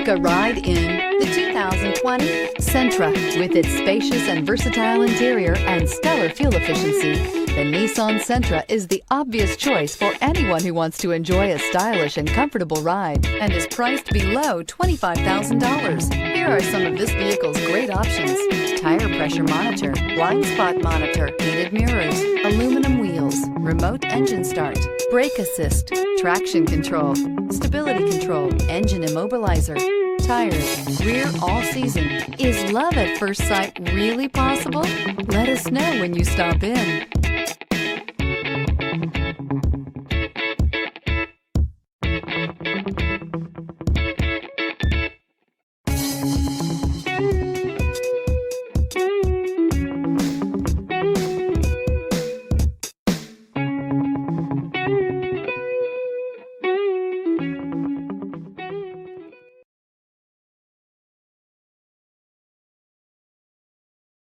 Take a ride in the 2020 Sentra. With its spacious and versatile interior and stellar fuel efficiency, the Nissan Sentra is the obvious choice for anyone who wants to enjoy a stylish and comfortable ride and is priced below $25,000. Here are some of this vehicle's great options: tire pressure monitor, blind spot monitor, heated mirrors, aluminum wheels, remote engine start, brake assist, traction control, stability control, engine immobilizer, tires, rear all-season. Is love at first sight really possible? Let us know when you stop in.